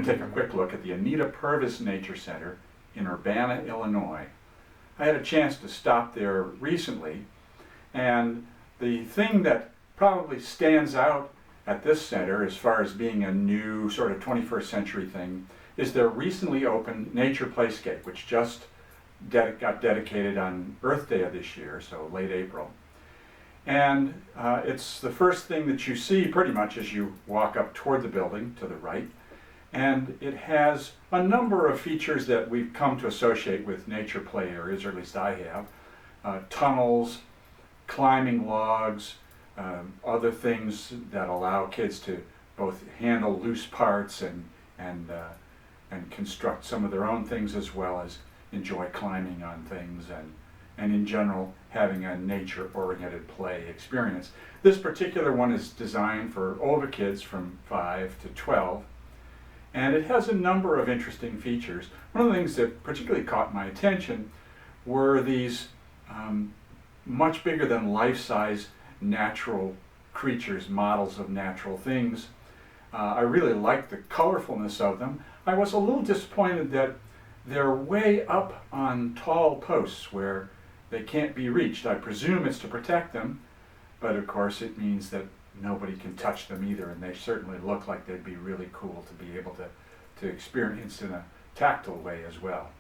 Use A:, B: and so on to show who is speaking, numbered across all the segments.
A: going to take a quick look at the Anita Purves Nature Center in Urbana, Illinois. I had a chance to stop there recently, and the thing that probably stands out at this center as far as being a new sort of 21st century thing is their recently opened Nature Playscape, which just got dedicated on Earth Day of this year, so late April. And it's the first thing that you see pretty much as you walk up toward the building to the right. And it has a number of features that we've come to associate with nature play areas, or at least I have. Tunnels, climbing logs, other things that allow kids to both handle loose parts and construct some of their own things, as well as enjoy climbing on things and in general having a nature-oriented play experience. This particular one is designed for older kids from 5 to 12, and it has a number of interesting features. One of the things that particularly caught my attention were these much bigger than life-size natural creatures, models of natural things. I really liked the colorfulness of them. I was a little disappointed that they're way up on tall posts where they can't be reached. I presume it's to protect them, but of course it means that nobody can touch them either, and they certainly look like they'd be really cool to be able to experience in a tactile way as well.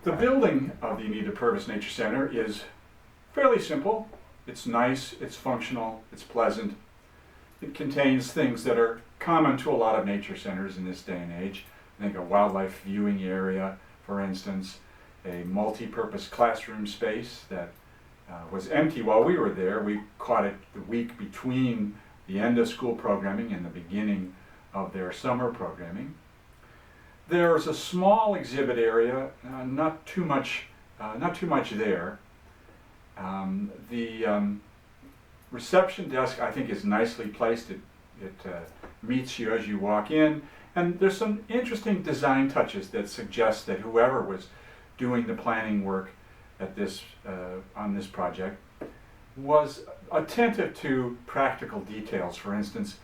A: The building of the Anita Purves Nature Center is fairly simple. It's nice, it's functional, it's pleasant. It contains things that are common to a lot of nature centers in this day and age. I think a wildlife viewing area, for instance, a multi-purpose classroom space that was empty while we were there. We caught it the week between the end of school programming and the beginning of their summer programming. There's a small exhibit area, not too much there. The reception desk, I think, is nicely placed. It meets you as you walk in, and there's some interesting design touches that suggest that whoever was doing the planning work at this on this project was attentive to practical details. For instance,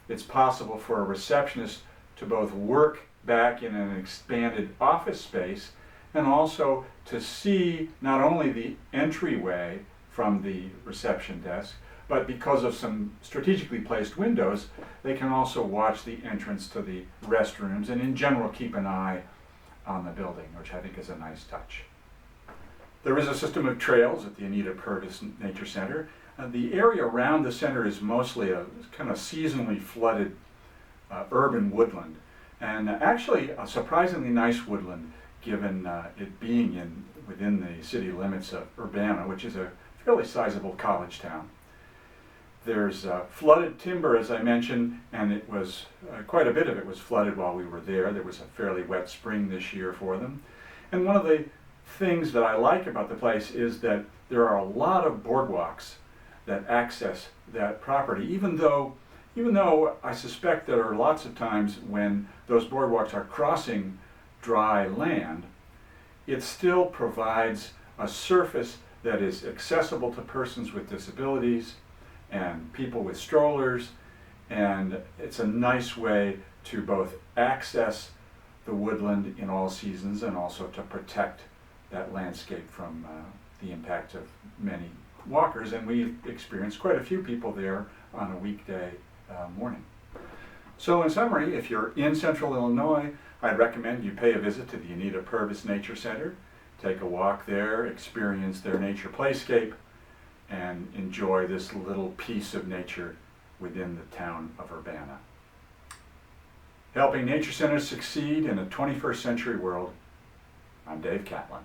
A: it's possible for a receptionist to both work back in an expanded office space and also to see not only the entryway from the reception desk, but because of some strategically placed windows, they can also watch the entrance to the restrooms and in general keep an eye on the building, which I think is a nice touch. There is a system of trails at the Anita Purves Nature Center. The area around the center is mostly a kind of seasonally flooded urban woodland, and actually a surprisingly nice woodland given it being within the city limits of Urbana, which is a fairly sizable college town. There's flooded timber, as I mentioned, and it was quite a bit of it was flooded while we were there. There was a fairly wet spring this year for them. And one of the things that I like about the place is that there are a lot of boardwalks that access that property, even though I suspect there are lots of times when those boardwalks are crossing dry land, it still provides a surface that is accessible to persons with disabilities and people with strollers, and it's a nice way to both access the woodland in all seasons and also to protect that landscape from the impact of many walkers, and we experienced quite a few people there on a weekday morning. So in summary, if you're in central Illinois, I'd recommend you pay a visit to the Anita Purves Nature Center, take a walk there, experience their nature playscape, and enjoy this little piece of nature within the town of Urbana. Helping nature centers succeed in a 21st century world, I'm Dave Catlin.